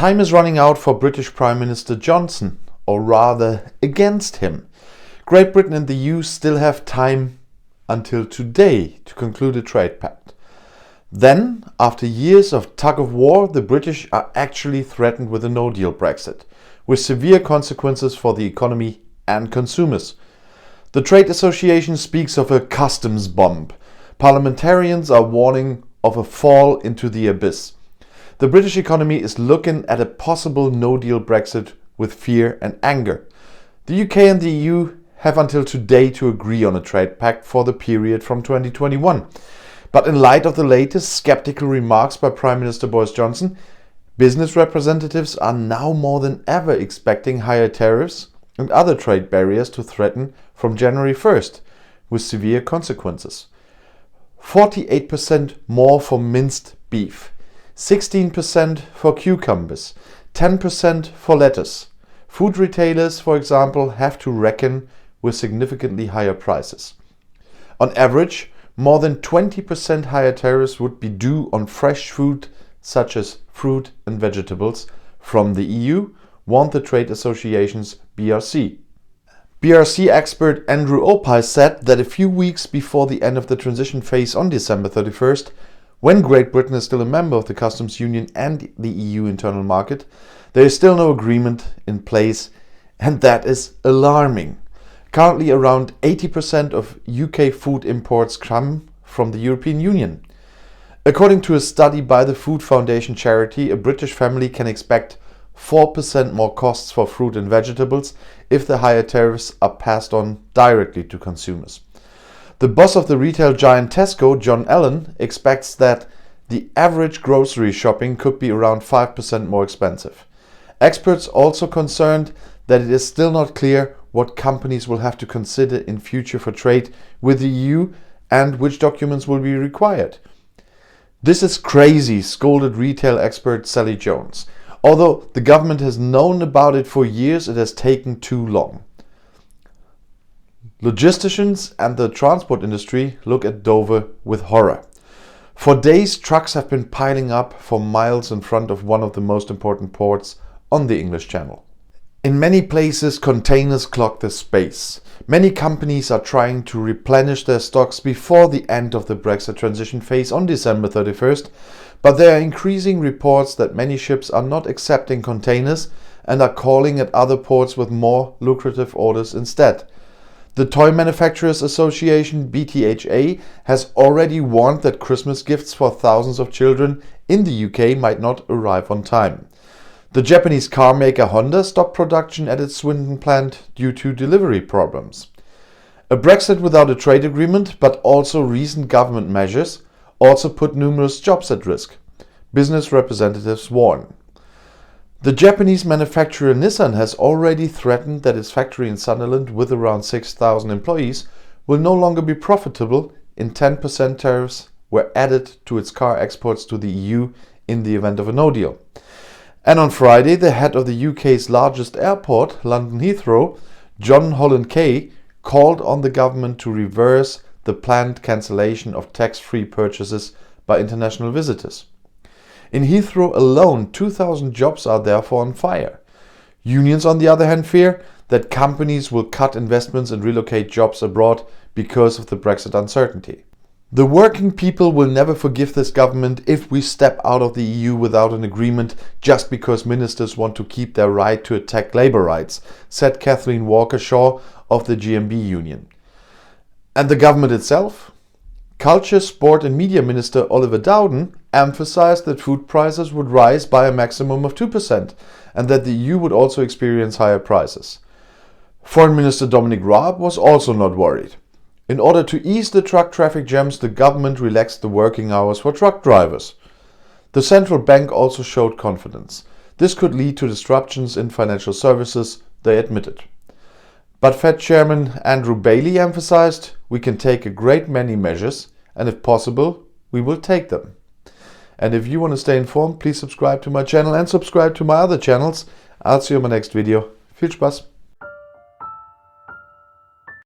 Time is running out for British Prime Minister Johnson, or rather against him. Great Britain and the EU still have time until today to conclude a trade pact. Then, after years of tug-of-war, the British are actually threatened with a no-deal Brexit, with severe consequences for the economy and consumers. The trade association speaks of a customs bomb. Parliamentarians are warning of a fall into the abyss. The British economy is looking at a possible no-deal Brexit with fear and anger. The UK and the EU have until today to agree on a trade pact for the period from 2021. But in light of the latest skeptical remarks by Prime Minister Boris Johnson, business representatives are now more than ever expecting higher tariffs and other trade barriers to threaten from January 1st, with severe consequences. 48% more for minced beef, 16% for cucumbers, 10% for lettuce. Food retailers, for example, have to reckon with significantly higher prices. On average, more than 20% higher tariffs would be due on fresh food such as fruit and vegetables from the EU, warned the trade association's BRC. BRC expert Andrew Opie said that a few weeks before the end of the transition phase on December 31st, when Great Britain is still a member of the customs union and the EU internal market, there is still no agreement in place, and that is alarming. Currently, around 80% of UK food imports come from the European Union. According to a study by the Food Foundation charity, a British family can expect 4% more costs for fruit and vegetables if the higher tariffs are passed on directly to consumers. The boss of the retail giant Tesco, John Allen, expects that the average grocery shopping could be around 5% more expensive. Experts also concerned that it is still not clear what companies will have to consider in future for trade with the EU and which documents will be required. This is crazy, scolded retail expert Sally Jones. Although the government has known about it for years, it has taken too long. Logisticians and the transport industry look at Dover with horror. For days, trucks have been piling up for miles in front of one of the most important ports on the English Channel. In many places, containers clog the space. Many companies are trying to replenish their stocks before the end of the Brexit transition phase on December 31st, but there are increasing reports that many ships are not accepting containers and are calling at other ports with more lucrative orders instead. The Toy Manufacturers Association, BTHA, has already warned that Christmas gifts for thousands of children in the UK might not arrive on time. The Japanese car maker Honda stopped production at its Swindon plant due to delivery problems. A Brexit without a trade agreement, but also recent government measures, also put numerous jobs at risk, business representatives warn. The Japanese manufacturer Nissan has already threatened that its factory in Sunderland, with around 6,000 employees, will no longer be profitable in 10% tariffs were added to its car exports to the EU in the event of a no deal. And on Friday, the head of the UK's largest airport, London Heathrow, John Holland-Kaye, called on the government to reverse the planned cancellation of tax-free purchases by international visitors. In Heathrow alone, 2,000 jobs are therefore on fire. Unions, on the other hand, fear that companies will cut investments and relocate jobs abroad because of the Brexit uncertainty. The working people will never forgive this government if we step out of the EU without an agreement just because ministers want to keep their right to attack labour rights, said Kathleen Walker-Shaw of the GMB Union. And the government itself? Culture, Sport and Media Minister Oliver Dowden emphasised that food prices would rise by a maximum of 2% and that the EU would also experience higher prices. Foreign Minister Dominic Raab was also not worried. In order to ease the truck traffic jams, the government relaxed the working hours for truck drivers. The central bank also showed confidence. This could lead to disruptions in financial services, they admitted. But Fed Chairman Andrew Bailey emphasized, we can take a great many measures, and if possible, we will take them. And if you want to stay informed, please subscribe to my channel and subscribe to my other channels. I'll see you in my next video. Viel Spaß!